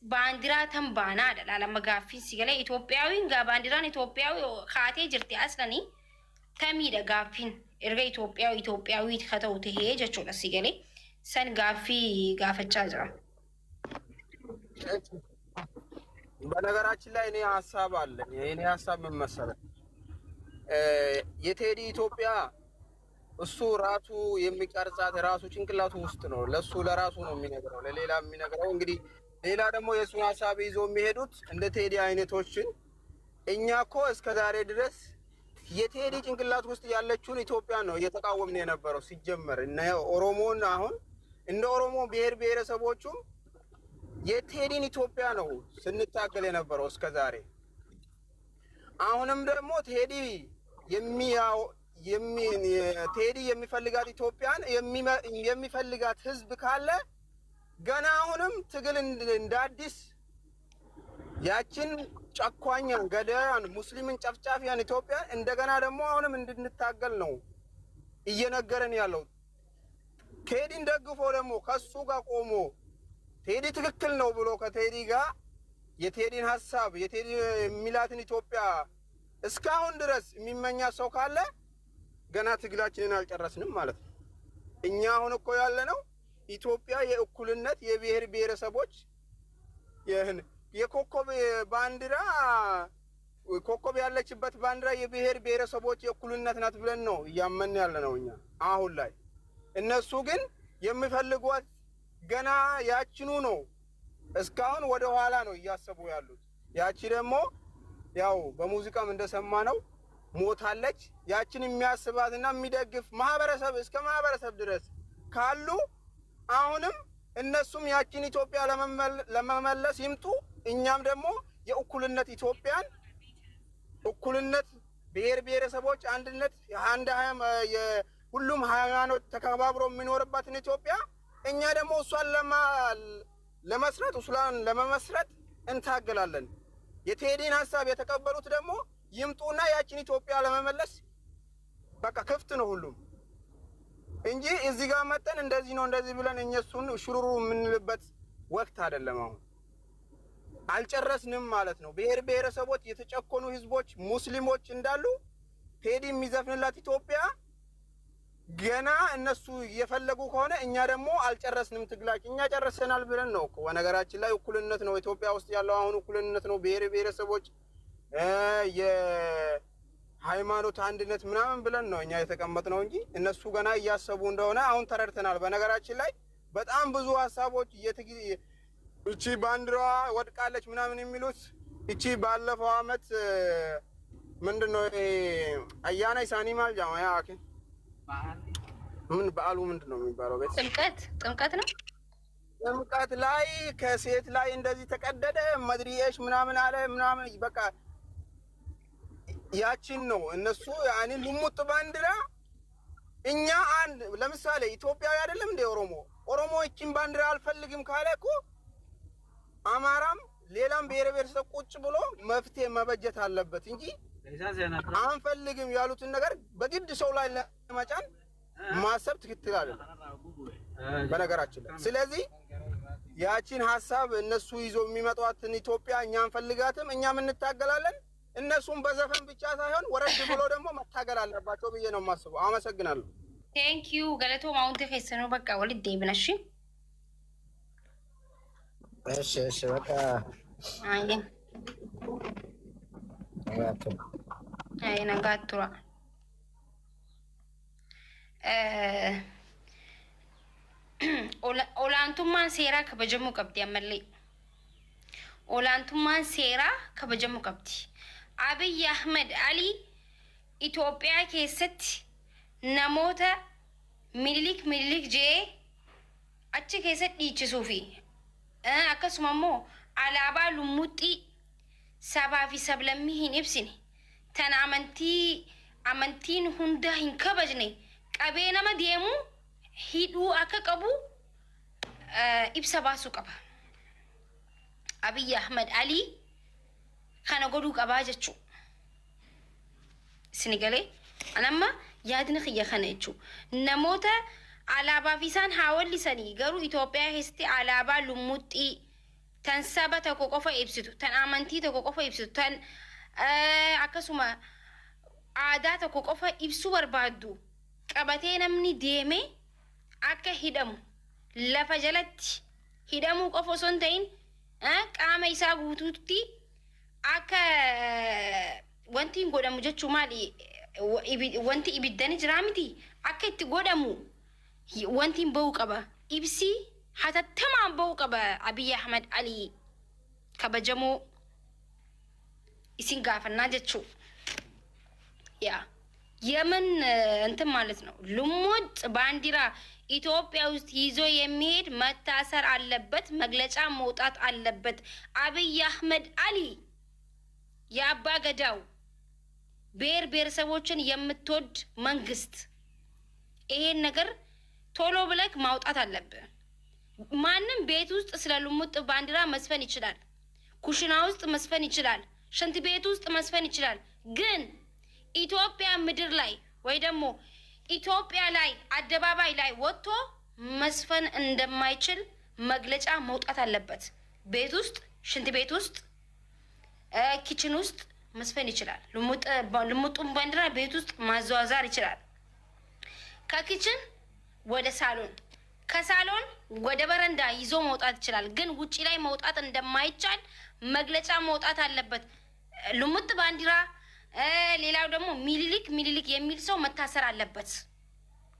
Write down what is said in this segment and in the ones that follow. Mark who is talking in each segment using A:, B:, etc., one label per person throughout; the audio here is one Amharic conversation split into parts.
A: باندرا تم بانا دا لما غافين سيغلي إثيوبياوين غا باندران إثيوبياوي خاتي جرتي أصلني تمي دا غافين إرغا إثيوبياوي تخطو تهي جاتشولا سيغلي سن غافي غافتشا جرا
B: በነገራችን ላይ እኔ ሐሳብ አለኝ የኔ ሐሳብ ምን መሰለህ የቴዲ ኢትዮጵያ እሱ ራሱ የሚቀርጻት ራሱ ጭንቅላቱ ውስጥ ነው ለሱ ለራሱ ነው የሚነግረው ለሌላ የሚነግረው እንግዲህ ሌላ ደግሞ የሱን ሐሳብ ይዞ የሚሄዱት እንደ ቴዲ አይነቶችን እኛ እኮ እስከ ዛሬ ድረስ የቴዲ ጭንቅላት ውስጥ ያለችውን ኢትዮጵያ ነው እየተቃወምን የነበረው ሲጀመር እና ኦሮሞን አሁን እንደ ኦሮሞ ብሔር ብሔረሰቦቹም የቴዲን ኢትዮጵያ ነው ስንታገል የነበረው እስከ ዛሬ አሁንም ደግሞ ቴዲ የሚፈልጋት ኢትዮጵያን የሚፈልጋት ህዝብ ካለ ገና አሁንም ትግል እንደ አዲስ ያችን ጨቋኛን ገዳያን ሙስሊምን ጨፍጫፊያን ኢትዮጵያ እንደገና ደግሞ አሁንም እንድንታገል ነው እየነገረን ያለው ቴዲን ደግፎ ደግሞ ከሱ ጋር ቆሞ ቴዲ ትክክል ነው ብሎ ከቴዲ ጋር የቴዲን ሐሳብ የቴዲ ሚላትን ኢትዮጵያ እስካሁን ድረስ የሚመኛ ሰው ካለ ገና ትግላችንን አልጨረስንም ማለት ነው እኛ አሁን እኮ ያለነው ኢትዮጵያ የእኩልነት የብሔር ብሔረሰቦች የኮከብ ባንዲራ ኮከብ ያለችበት ባንዲራ የብሔር ብሔረሰቦች የእኩልነት ናት ብለን ነው ያመን ያለነው እኛ አሁን ላይ እነሱ ግን የሚፈልጓት ገና ያችኑ ነው እስካሁን ወደ ኋላ ነው ያሰቡ ያሉት ያቺ ደግሞ ያው በሙዚቃም እንደሰማነው ሞታለች ያችን የሚያስባትና የሚደግፍ ማህበረሰብ እስከ ማህበረሰብ ድረስ ካሉ አሁንም እነሱም ያችን ኢትዮጵያ ለመመለስ ይምጡ እኛም ደግሞ የእኩልነት ኢትዮጵያን እኩልነት ብሔር ብሔረሰቦች አንድነት ሁሉም ሃይማኖት ተከባብሮ የሚኖርባትን ኢትዮጵያ እኛ ደግሞ እሷን ለመመስረት እንታገላለን የቴዲን ሐሳብ የተቀበሉት ደግሞ ይምጡና ያችን ኢትዮጵያ ለመመለስ በቃ ክፍት ነው ሁሉም እንጂ እዚህ ጋር መተን እንደዚህ ነው እንደዚህ ብለን እኛሱን ሽሩሩ የምንልበት ወቅት አይደለም አሁን አልጨረስንም ማለት ነው ብሔር ብሔረሰቦች የተጨቆኑ ህዝቦች ሙስሊሞች እንዳሉ ቴዲ የሚዘፍንላት ኢትዮጵያ ገና እነሱ እየፈለጉ ከሆነ እኛ ደግሞ አልጨረስንም ትግላችን እኛ ጨርሰናል ብለን ነው እኮ በነገራችን ላይ እኩልነት ነው ኢትዮጵያ ውስጥ ያለው አሁን እኩልነት ነው ብሔር ብሔረሰቦች የሃይማኖት አንድነት ምናምን ብለን ነው እኛ የተቀመጥነው እንጂ እነሱ ገና እያሰቡ እንደሆነ አሁን ተረድተናል በነገራችን ላይ በጣም ብዙ ሐሳቦች እቺ ባንዲራ ወድቃለች ምናምን የሚሉት እቺ ባለፈው አመት ምንድነው አያና ኢሳኒማል ጃማያ አኪ ምን በዓሉ ምንድነው የሚባለው ቤት
A: ጥምቀት ነው
B: ጥምቀት ላይ ከሴት ላይ እንደዚህ ተቀደደ መድሪኤሽ ምናምን አለ ምናምን በቃ ያቺን ነው እነሱ ያኒ ልሙጥ ባንዲራ እኛ አንድ ለምሳሌ ኢትዮጵያዊ አይደለም እንደ ኦሮሞ እቺን ባንዲራ አልፈልግም ካለ እኮ አማራም ሌላም ብሔር ብሔረሰብ ቁጭ ብሎ መፍትሄ መበጀት አለበት እንጂ አንፈልግም ያሉትን ነገር በግድ ሰው ላይ ለማጫን ማሰብ ትክክል አይደለም በነገራችን ላይ ስለዚህ ያቺን ሐሳብ እነሱ ይዞ የሚመጣዋትን ኢትዮጵያ እኛ አንፈልጋትም እኛም እንታገላለን እነሱም በዘፈን ብቻ ሳይሆን ወረድ ብሎ ደግሞ መታገል አለባቸው ብዬ ነው የማስበው አመሰግናለሁ
A: ቴንክ ዩ ገለቶ ማውንቴ ከሰኑ በቃ ወልዴ ብነሽ
C: እሺ በቃ
A: አይ ነጋቱራ ኦላንቱማን ሴራ ከበጀሙ ቀብዲ አመሌ ኦላንቱማን ሴራ ከበጀሙ ቀብዲ አብይ አህመድ አሊ ኢትዮጵያ ኬሰት ነሞተ ሚሊክ ጄ አቺ ኬሰት ዲችሱፊ አከስማሞ አላባ ሉሙጢ ሰባፊ ሰብለሚሂን ኢብሲኒ ተን አመንቲን ሁንዳ ሂንከበጅኔ ቀቤነመ ዴሙ ሂዱ አከቀቡ ኢብሰ ባሱ ቀባ አብይ አህመድ አሊ ከነ ጎዱ ቀባ ጀቹ ስኒገሌ አናማ ያድን ኸየ ከነቹ ነሞተ አላባ ፊሳን ሐወል ሰኒ ገሩ ኢትዮጵያ ሄስቲ አላባ ሉሙጢ tan saba tokko qofa ibsitu tan amantii tokko qofa ibsitu tan akkasuma aadaa tokko qofa ibsu barbaaddu qabatee namni deeme akka hidhamu lafa jalatti hidhamu qofa osoo hin ta'in qaama isaa guutuutti akka wanti hin godhamu jechuu maali wanti ibiddani jira miti akka itti godhamu wanti hin ba'u qaba ibsi hatattamaan ba'u qaba Abiy Ahmed Ali kabajamoo isin gaafannaa jechuu ያ የምን እንትን ማለት ነው ልሙጥ ባንዲራ ኢትዮጵያ ውስጥ ይዞ የሚሄድ መታሰር አለበት መግለጫ መውጣት አለበት አብይ አህመድ አሊ የአባ ገዳው ብሔር ብሔረሰቦችን የምትወድ መንግስት ይሄን ነገር ቶሎ ብለክ ማውጣት አለበት ማንንም ቤት ውስጥ ስለ ልሙጥ ባንዲራ መስፈን ይችላል ኩሽና ውስጥ መስፈን ይችላል ሽንት ቤት ውስጥ መስፈን ይችላል ግን ኢትዮጵያ ምድር ላይ ወይ ደግሞ ኢትዮጵያ ላይ አደባባይ ላይ ወጥቶ መስፈን እንደማይችል መግለጫ መውጣት አለበት ቤት ውስጥ ሽንት ቤት ውስጥ ኪችን ውስጥ መስፈን ይችላል ልሙጡን ባንዲራ ቤት ውስጥ ማዘዋወር ይችላል ከኪችን ወደ ሳሎን ከሳሎን ወደ በረንዳ ይዞ መውጣት ይችላል ግን ውጪ ላይ መውጣት እንደማይቻል መግለጫ መውጣት አለበት ልሙጥ ባንዲራ ሌላው ደግሞ ሚሊሊክ የሚል ሰው መታሰር አለበት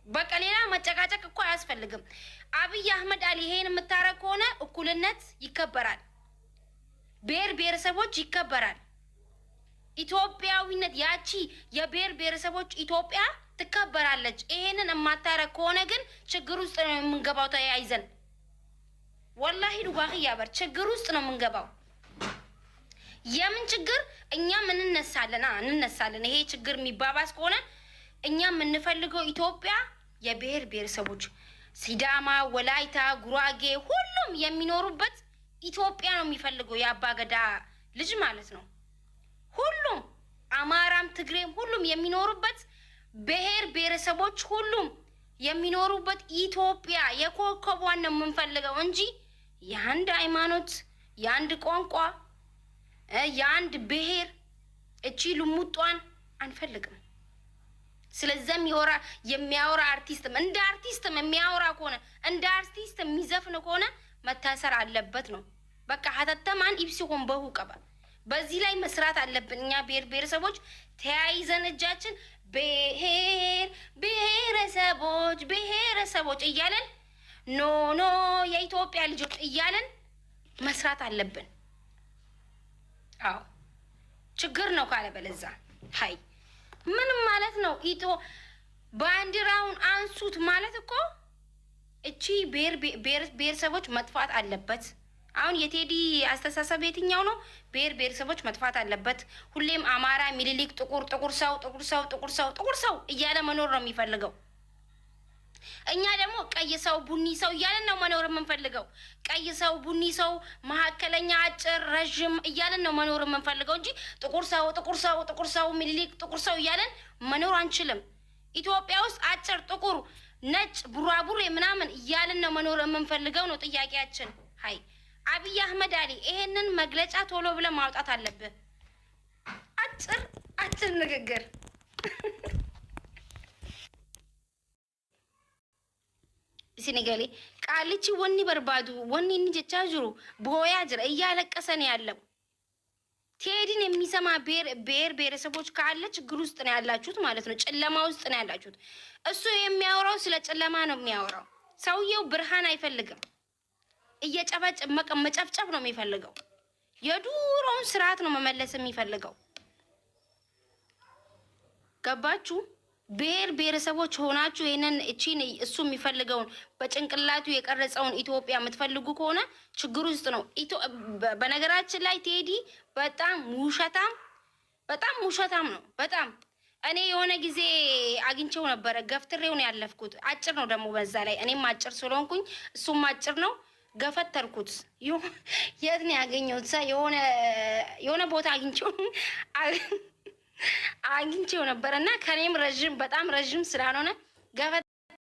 A: በቃ ሌላ መጨቃጨቅ እኮ አያስፈልግም አብይ አህመድ አሊ ይሄን መታረቅ ሆነ እኩልነት ይከበራል ብሔር ብሔረሰቦች ይከበራል ኢትዮጵያዊነት ያቺ የብሔር ብሔረሰቦች ኢትዮጵያ ትከበራለች ይሄንን ማታረቅ ሆነ ግን ችግር ውስጥ ነው የምንገባው ተያይዘን ወላሂ ዱባኺ ያበር ችግር ውስጥ ነው የምንገባው የምን ችግር እኛም እንነሳለን ይሄ ችግር የሚባባስ ከሆነ እኛም እንፈልገው ኢትዮጵያ የብሔር ብሔረሰቦች ሲዳማ ወላይታ ጉራጌ ሁሉም የሚኖሩበት ኢትዮጵያ ነው የሚፈልገው የአባገዳ ልጅ ማለት ነው ሁሉም አማራም ትግሬም ሁሉም የሚኖሩበት ብሔር ብሔረሰቦች ሁሉም የሚኖሩበት ኢትዮጵያ የኮከቧን ነው የምንፈልገው እንጂ የአንድ ሃይማኖት የአንድ ቋንቋ የአንድ ብሔር እቺ ልሙጧን አንፈልግም ስለዚህ የሚያወራ አርቲስትም እንደ አርቲስትም የሚያወራ ከሆነ እንደ አርቲስት የሚዘፍን ከሆነ መታሰር አለበት ነው በቃ ሀተተማን ኢብሲኮን በሁቀባ በዚህ ላይ መስራት አለብን እኛ ብሔር ብሔረሰቦች ተያይዘን እጃችን ብሔረሰቦች እያለን ኖ የኢትዮጵያ ልጆች እያለን መስራት አለብን አው ችግር ነው ካለ በለዛ ሃይ ምን ማለት ነው ባንዲራውን አንሱት ማለት እኮ እቺ ብሔረሰቦች መጥፋት አለበት አሁን የቴዲ አስተሳሰብ የትኛው ነው ብሔረሰቦች መጥፋት አለበት ሁሌም አማራ ሚሊሊክ ጥቁር ሰው እያለ መኖር ነው የሚፈልገው እኛ ደግሞ ቀይ ሰው ቡኒ ሰው እያለን ነው መኖር የምንፈልገው ቀይ ሰው ቡኒ ሰው መሐከለኛ አጭር ረጅም እያለን ነው መኖር የምንፈልገው እንጂ ጥቁር ሰው ሚሊሊክ ጥቁር ሰው እያለን መኖር አንችልም ኢትዮጵያ ውስጥ አጭር ጥቁር ነጭ ቡራቡሬ ምናምን እያለን ነው መኖር የምንፈልገው ነው ጥያቄያችን ሃይ አብይ አህመድ አሊ ይሄንን መግለጫ ቶሎ ብለ ማውጣት አለበት አጭር ንግግር ሲነገሌ ቃልቺ ወኒ በርባዱ ወኒ እንጀቻ ጅሩ ቦያ ጅራ እያለቀሰን ያለው ቴዲን የሚሰማ ብሔረሰቦች ካለ ችግር ውስጥ ነው ያላችሁት ማለት ነው ጨለማ ውስጥ ነው ያላችሁት እሱ የሚያወራው ስለ ጨለማ ነው የሚያወራው ሰውየው ብርሃን አይፈልግም እየጨበጨ መጨፍጨፍ ነው የሚፈልገው የዱሮውን ስርዓት ነው መመለስ የሚፈልገው ገባችሁ ብሔረሰቦች ሆናችሁ ይሄንን እቺን እሱ የሚፈልገውን በጭንቅላቱ የቀረጸውን ኢትዮጵያ የምትፈልጉ ከሆነ ችግር ውስጥ ነው በነገራችን ላይ ቴዲ በጣም ውሸታም ነው በጣም እኔ የሆነ ጊዜ አግኝቼው ነበር ገፍትሬው ነው ያለፍኩት አጭር ነው ደግሞ በዛ ላይ እኔም አጭር ስለሆንኩኝ እሱም አጭር ነው ገፈተርኩት የት ነው ያገኘሁት የሆነ ቦታ አግኝቼው ነበርና ከኔም በጣም ረጅም ስላልሆነ